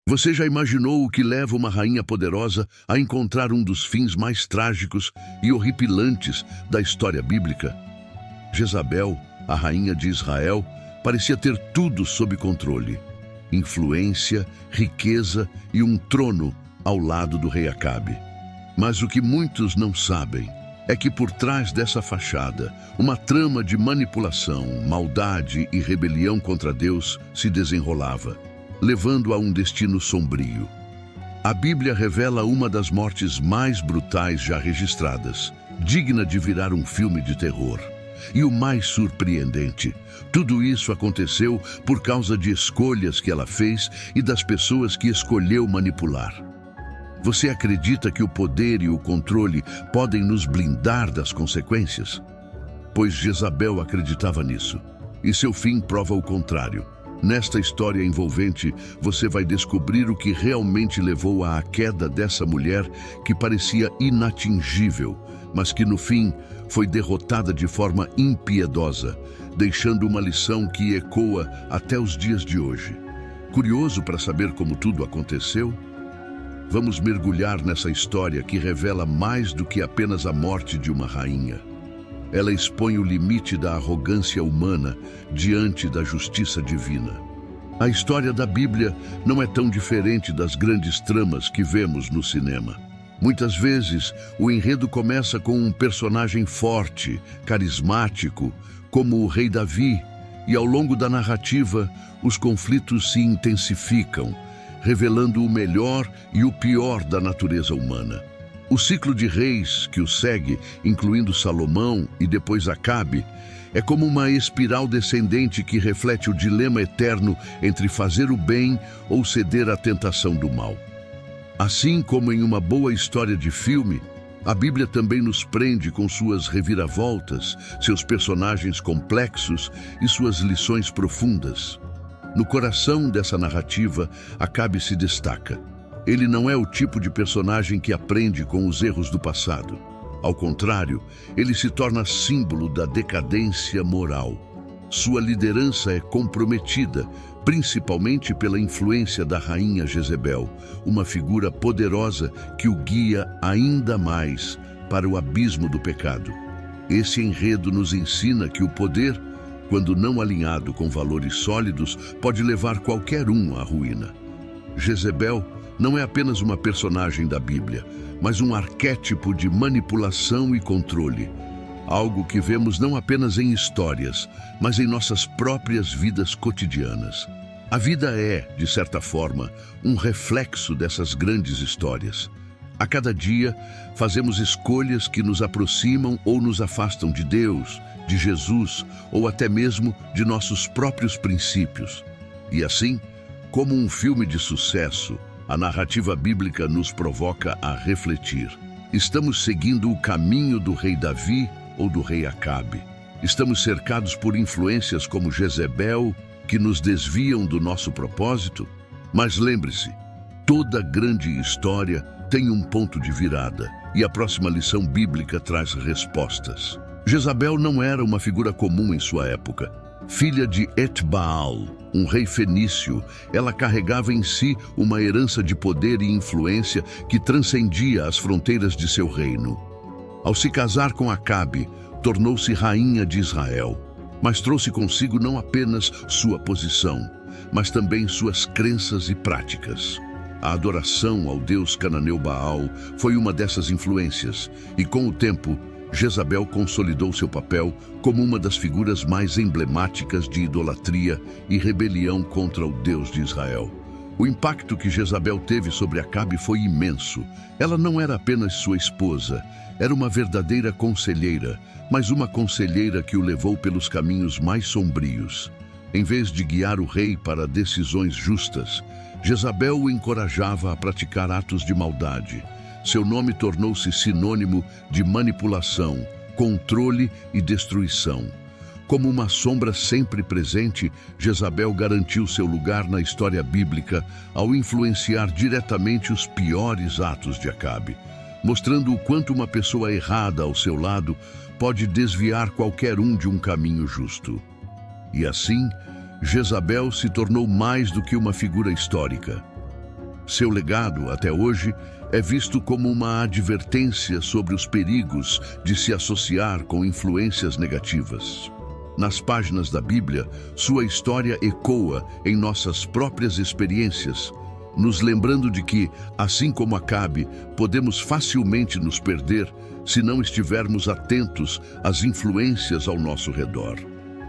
Você já imaginou o que leva uma rainha poderosa a encontrar um dos fins mais trágicos e horripilantes da história bíblica? Jezabel, a rainha de Israel, parecia ter tudo sob controle: influência, riqueza e um trono ao lado do rei Acabe. Mas o que muitos não sabem é que por trás dessa fachada, uma trama de manipulação, maldade e rebelião contra Deus se desenrolava, levando a um destino sombrio. A Bíblia revela uma das mortes mais brutais já registradas, digna de virar um filme de terror. E o mais surpreendente, tudo isso aconteceu por causa de escolhas que ela fez e das pessoas que escolheu manipular. Você acredita que o poder e o controle podem nos blindar das consequências? Pois Jezabel acreditava nisso, e seu fim prova o contrário. Nesta história envolvente, você vai descobrir o que realmente levou à queda dessa mulher que parecia inatingível, mas que no fim foi derrotada de forma impiedosa, deixando uma lição que ecoa até os dias de hoje. Curioso para saber como tudo aconteceu? Vamos mergulhar nessa história que revela mais do que apenas a morte de uma rainha. Ela expõe o limite da arrogância humana diante da justiça divina. A história da Bíblia não é tão diferente das grandes tramas que vemos no cinema. Muitas vezes, o enredo começa com um personagem forte, carismático, como o rei Davi, e ao longo da narrativa, os conflitos se intensificam, revelando o melhor e o pior da natureza humana. O ciclo de reis que o segue, incluindo Salomão e depois Acabe, é como uma espiral descendente que reflete o dilema eterno entre fazer o bem ou ceder à tentação do mal. Assim como em uma boa história de filme, a Bíblia também nos prende com suas reviravoltas, seus personagens complexos e suas lições profundas. No coração dessa narrativa, Acabe se destaca. Ele não é o tipo de personagem que aprende com os erros do passado. Ao contrário, ele se torna símbolo da decadência moral. Sua liderança é comprometida, principalmente pela influência da rainha Jezebel, uma figura poderosa que o guia ainda mais para o abismo do pecado. Esse enredo nos ensina que o poder, quando não alinhado com valores sólidos, pode levar qualquer um à ruína. Jezebel não é apenas uma personagem da Bíblia, mas um arquétipo de manipulação e controle. Algo que vemos não apenas em histórias, mas em nossas próprias vidas cotidianas. A vida é, de certa forma, um reflexo dessas grandes histórias. A cada dia, fazemos escolhas que nos aproximam ou nos afastam de Deus, de Jesus ou até mesmo de nossos próprios princípios. E assim, como um filme de sucesso, a narrativa bíblica nos provoca a refletir. Estamos seguindo o caminho do rei Davi ou do rei Acabe? Estamos cercados por influências como Jezebel, que nos desviam do nosso propósito? Mas lembre-se, toda grande história tem um ponto de virada, e a próxima lição bíblica traz respostas. Jezabel não era uma figura comum em sua época. Filha de Etbaal, um rei fenício, ela carregava em si uma herança de poder e influência que transcendia as fronteiras de seu reino. Ao se casar com Acabe, tornou-se rainha de Israel, mas trouxe consigo não apenas sua posição, mas também suas crenças e práticas. A adoração ao deus cananeu Baal foi uma dessas influências, e com o tempo, Jezabel consolidou seu papel como uma das figuras mais emblemáticas de idolatria e rebelião contra o Deus de Israel. O impacto que Jezabel teve sobre Acabe foi imenso. Ela não era apenas sua esposa, era uma verdadeira conselheira, mas uma conselheira que o levou pelos caminhos mais sombrios. Em vez de guiar o rei para decisões justas, Jezabel o encorajava a praticar atos de maldade. Seu nome tornou-se sinônimo de manipulação, controle e destruição. Como uma sombra sempre presente, Jezabel garantiu seu lugar na história bíblica ao influenciar diretamente os piores atos de Acabe, mostrando o quanto uma pessoa errada ao seu lado pode desviar qualquer um de um caminho justo. E assim, Jezabel se tornou mais do que uma figura histórica. Seu legado, até hoje, é visto como uma advertência sobre os perigos de se associar com influências negativas. Nas páginas da Bíblia, sua história ecoa em nossas próprias experiências, nos lembrando de que, assim como Acabe, podemos facilmente nos perder se não estivermos atentos às influências ao nosso redor.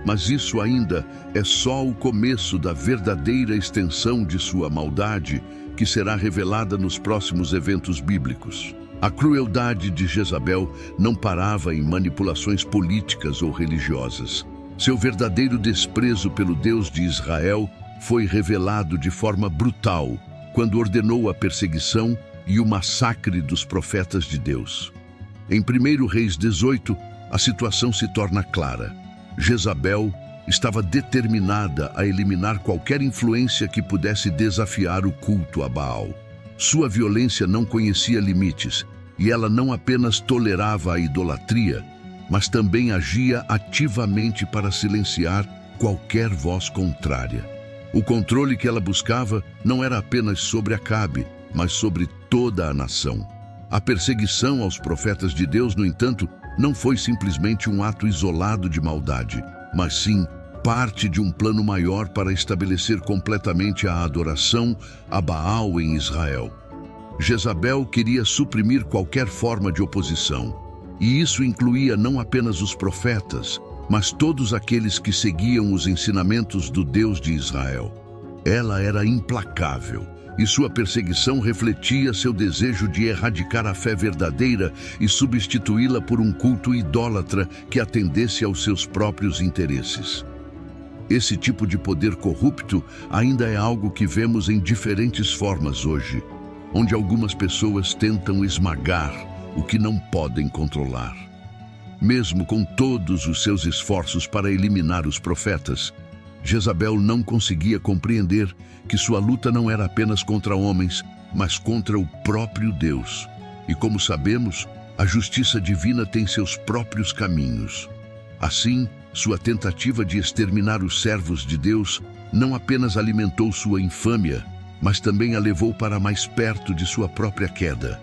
Mas isso ainda é só o começo da verdadeira extensão de sua maldade, que será revelada nos próximos eventos bíblicos. A crueldade de Jezabel não parava em manipulações políticas ou religiosas. Seu verdadeiro desprezo pelo Deus de Israel foi revelado de forma brutal, quando ordenou a perseguição e o massacre dos profetas de Deus. Em 1 Reis 18, a situação se torna clara. Jezabel estava determinada a eliminar qualquer influência que pudesse desafiar o culto a Baal. Sua violência não conhecia limites, e ela não apenas tolerava a idolatria, mas também agia ativamente para silenciar qualquer voz contrária. O controle que ela buscava não era apenas sobre Acabe, mas sobre toda a nação. A perseguição aos profetas de Deus, no entanto, não foi simplesmente um ato isolado de maldade, mas sim parte de um plano maior para estabelecer completamente a adoração a Baal em Israel. Jezabel queria suprimir qualquer forma de oposição, e isso incluía não apenas os profetas, mas todos aqueles que seguiam os ensinamentos do Deus de Israel. Ela era implacável, e sua perseguição refletia seu desejo de erradicar a fé verdadeira e substituí-la por um culto idólatra que atendesse aos seus próprios interesses. Esse tipo de poder corrupto ainda é algo que vemos em diferentes formas hoje, onde algumas pessoas tentam esmagar o que não podem controlar. Mesmo com todos os seus esforços para eliminar os profetas, Jezabel não conseguia compreender que sua luta não era apenas contra homens, mas contra o próprio Deus. E como sabemos, a justiça divina tem seus próprios caminhos. Assim, sua tentativa de exterminar os servos de Deus não apenas alimentou sua infâmia, mas também a levou para mais perto de sua própria queda.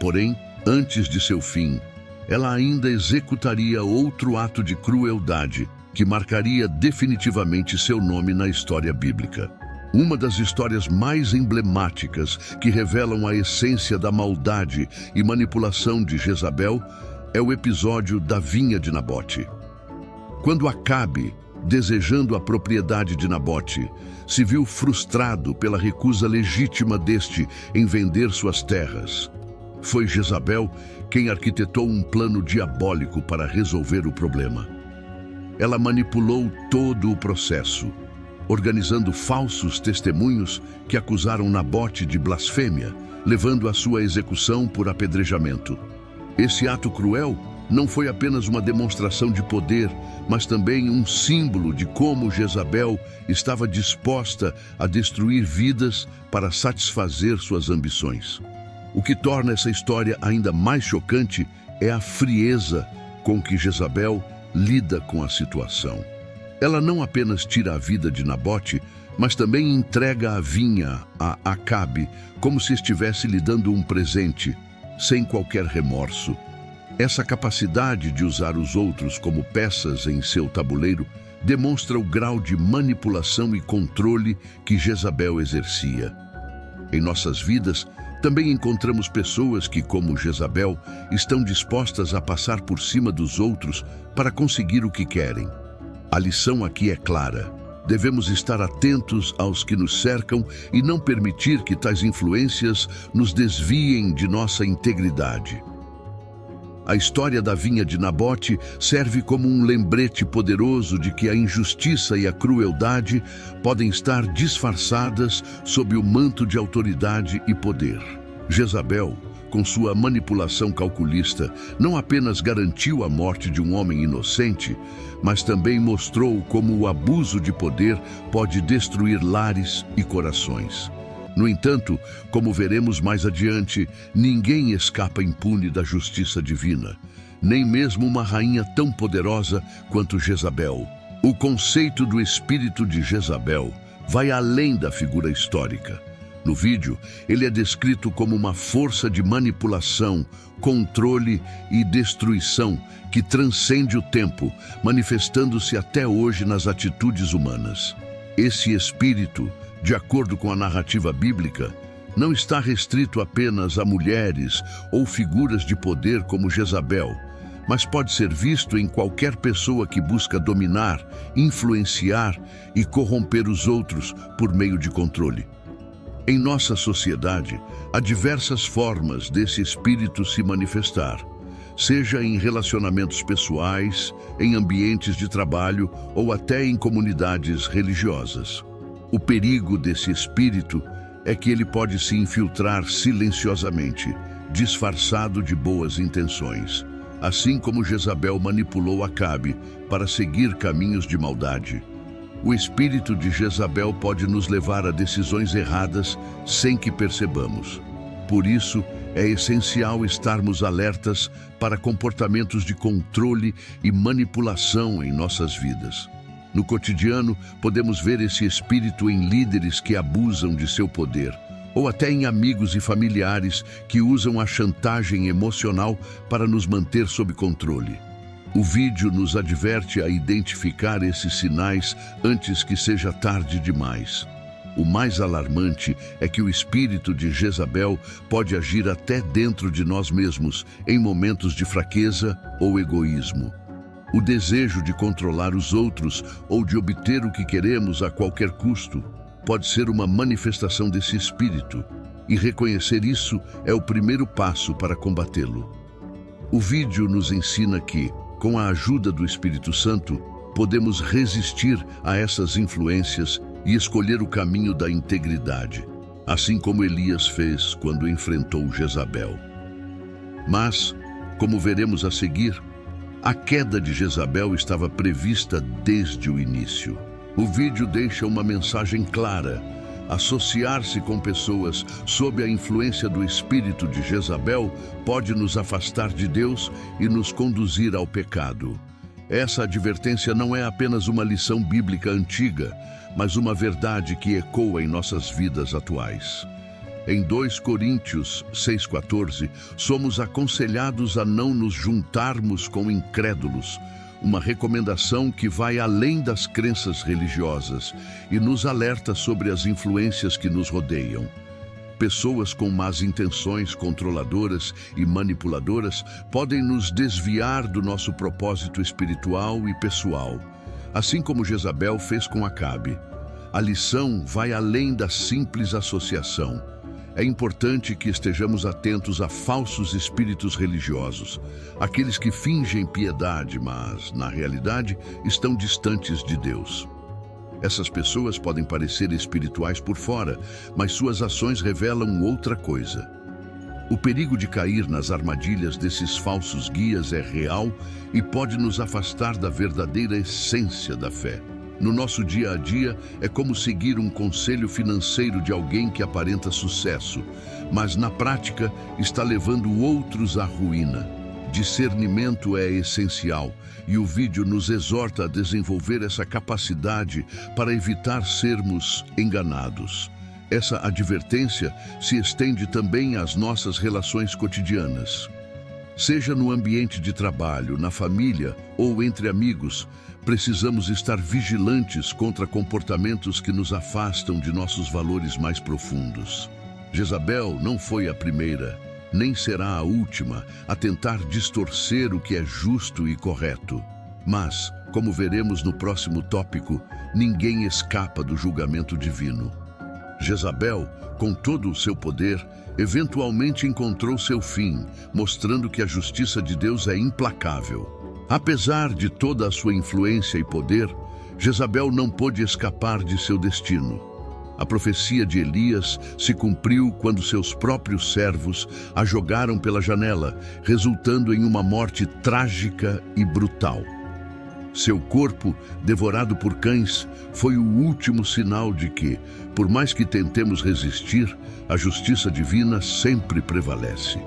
Porém, antes de seu fim, ela ainda executaria outro ato de crueldade que marcaria definitivamente seu nome na história bíblica. Uma das histórias mais emblemáticas que revelam a essência da maldade e manipulação de Jezabel é o episódio da vinha de Nabote. Quando Acabe, desejando a propriedade de Nabote, se viu frustrado pela recusa legítima deste em vender suas terras, foi Jezabel quem arquitetou um plano diabólico para resolver o problema. Ela manipulou todo o processo, organizando falsos testemunhos que acusaram Nabote de blasfêmia, levando à sua execução por apedrejamento. Esse ato cruel não foi apenas uma demonstração de poder, mas também um símbolo de como Jezabel estava disposta a destruir vidas para satisfazer suas ambições. O que torna essa história ainda mais chocante é a frieza com que Jezabel lida com a situação. Ela não apenas tira a vida de Nabote, mas também entrega a vinha a Acabe como se estivesse lhe dando um presente, sem qualquer remorso. Essa capacidade de usar os outros como peças em seu tabuleiro demonstra o grau de manipulação e controle que Jezabel exercia. Em nossas vidas, também encontramos pessoas que, como Jezabel, estão dispostas a passar por cima dos outros para conseguir o que querem. A lição aqui é clara. Devemos estar atentos aos que nos cercam e não permitir que tais influências nos desviem de nossa integridade. A história da vinha de Nabote serve como um lembrete poderoso de que a injustiça e a crueldade podem estar disfarçadas sob o manto de autoridade e poder. Jezabel, com sua manipulação calculista, não apenas garantiu a morte de um homem inocente, mas também mostrou como o abuso de poder pode destruir lares e corações. No entanto, como veremos mais adiante, ninguém escapa impune da justiça divina, nem mesmo uma rainha tão poderosa quanto Jezabel. O conceito do espírito de Jezabel vai além da figura histórica. No vídeo, ele é descrito como uma força de manipulação, controle e destruição que transcende o tempo, manifestando-se até hoje nas atitudes humanas. Esse espírito, de acordo com a narrativa bíblica, não está restrito apenas a mulheres ou figuras de poder como Jezabel, mas pode ser visto em qualquer pessoa que busca dominar, influenciar e corromper os outros por meio de controle. Em nossa sociedade, há diversas formas desse espírito se manifestar, seja em relacionamentos pessoais, em ambientes de trabalho ou até em comunidades religiosas. O perigo desse espírito é que ele pode se infiltrar silenciosamente, disfarçado de boas intenções, assim como Jezabel manipulou Acabe para seguir caminhos de maldade. O espírito de Jezabel pode nos levar a decisões erradas sem que percebamos. Por isso, é essencial estarmos alertas para comportamentos de controle e manipulação em nossas vidas. No cotidiano, podemos ver esse espírito em líderes que abusam de seu poder, ou até em amigos e familiares que usam a chantagem emocional para nos manter sob controle. O vídeo nos adverte a identificar esses sinais antes que seja tarde demais. O mais alarmante é que o espírito de Jezabel pode agir até dentro de nós mesmos, em momentos de fraqueza ou egoísmo. O desejo de controlar os outros ou de obter o que queremos a qualquer custo pode ser uma manifestação desse espírito, e reconhecer isso é o primeiro passo para combatê-lo. O vídeo nos ensina que, com a ajuda do Espírito Santo, podemos resistir a essas influências e escolher o caminho da integridade, assim como Elias fez quando enfrentou Jezabel. Mas, como veremos a seguir, a queda de Jezabel estava prevista desde o início. O vídeo deixa uma mensagem clara: associar-se com pessoas sob a influência do espírito de Jezabel pode nos afastar de Deus e nos conduzir ao pecado. Essa advertência não é apenas uma lição bíblica antiga, mas uma verdade que ecoa em nossas vidas atuais. Em 2 Coríntios 6,14, somos aconselhados a não nos juntarmos com incrédulos, uma recomendação que vai além das crenças religiosas e nos alerta sobre as influências que nos rodeiam. Pessoas com más intenções controladoras e manipuladoras podem nos desviar do nosso propósito espiritual e pessoal, assim como Jezabel fez com Acabe. A lição vai além da simples associação. É importante que estejamos atentos a falsos espíritos religiosos, aqueles que fingem piedade, mas, na realidade, estão distantes de Deus. Essas pessoas podem parecer espirituais por fora, mas suas ações revelam outra coisa. O perigo de cair nas armadilhas desses falsos guias é real e pode nos afastar da verdadeira essência da fé. No nosso dia a dia, é como seguir um conselho financeiro de alguém que aparenta sucesso, mas na prática está levando outros à ruína. Discernimento é essencial e o vídeo nos exorta a desenvolver essa capacidade para evitar sermos enganados. Essa advertência se estende também às nossas relações cotidianas. Seja no ambiente de trabalho, na família ou entre amigos, precisamos estar vigilantes contra comportamentos que nos afastam de nossos valores mais profundos. Jezabel não foi a primeira, nem será a última, a tentar distorcer o que é justo e correto. Mas, como veremos no próximo tópico, ninguém escapa do julgamento divino. Jezabel, com todo o seu poder, eventualmente encontrou seu fim, mostrando que a justiça de Deus é implacável. Apesar de toda a sua influência e poder, Jezabel não pôde escapar de seu destino. A profecia de Elias se cumpriu quando seus próprios servos a jogaram pela janela, resultando em uma morte trágica e brutal. Seu corpo, devorado por cães, foi o último sinal de que, por mais que tentemos resistir, a justiça divina sempre prevalece.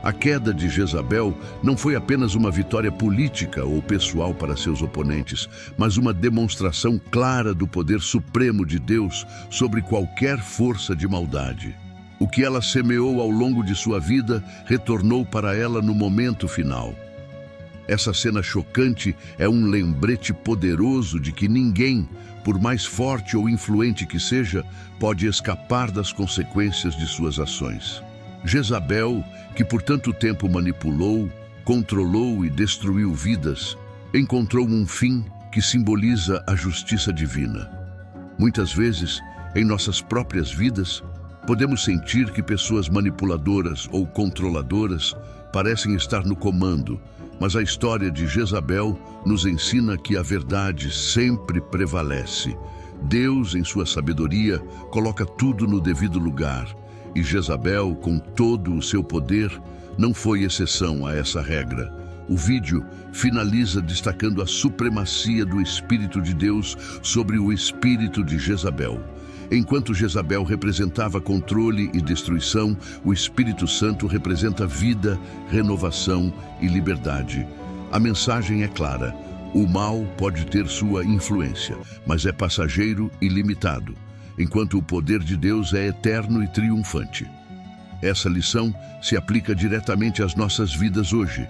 A queda de Jezabel não foi apenas uma vitória política ou pessoal para seus oponentes, mas uma demonstração clara do poder supremo de Deus sobre qualquer força de maldade. O que ela semeou ao longo de sua vida retornou para ela no momento final. Essa cena chocante é um lembrete poderoso de que ninguém, por mais forte ou influente que seja, pode escapar das consequências de suas ações. Jezabel, que por tanto tempo manipulou, controlou e destruiu vidas, encontrou um fim que simboliza a justiça divina. Muitas vezes, em nossas próprias vidas, podemos sentir que pessoas manipuladoras ou controladoras parecem estar no comando, mas a história de Jezabel nos ensina que a verdade sempre prevalece. Deus, em sua sabedoria, coloca tudo no devido lugar, e Jezabel, com todo o seu poder, não foi exceção a essa regra. O vídeo finaliza destacando a supremacia do Espírito de Deus sobre o espírito de Jezabel. Enquanto Jezabel representava controle e destruição, o Espírito Santo representa vida, renovação e liberdade. A mensagem é clara: o mal pode ter sua influência, mas é passageiro e limitado, enquanto o poder de Deus é eterno e triunfante. Essa lição se aplica diretamente às nossas vidas hoje,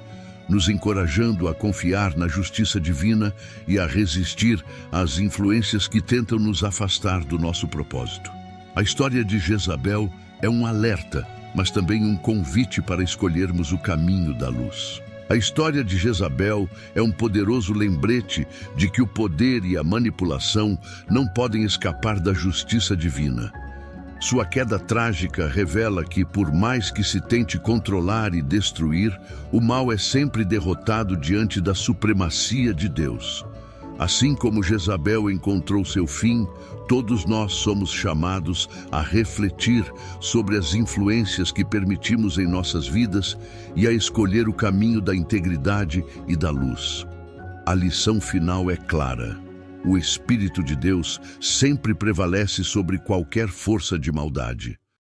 nos encorajando a confiar na justiça divina e a resistir às influências que tentam nos afastar do nosso propósito. A história de Jezabel é um alerta, mas também um convite para escolhermos o caminho da luz. A história de Jezabel é um poderoso lembrete de que o poder e a manipulação não podem escapar da justiça divina. Sua queda trágica revela que, por mais que se tente controlar e destruir, o mal é sempre derrotado diante da supremacia de Deus. Assim como Jezabel encontrou seu fim, todos nós somos chamados a refletir sobre as influências que permitimos em nossas vidas e a escolher o caminho da integridade e da luz. A lição final é clara: o Espírito de Deus sempre prevalece sobre qualquer força de maldade.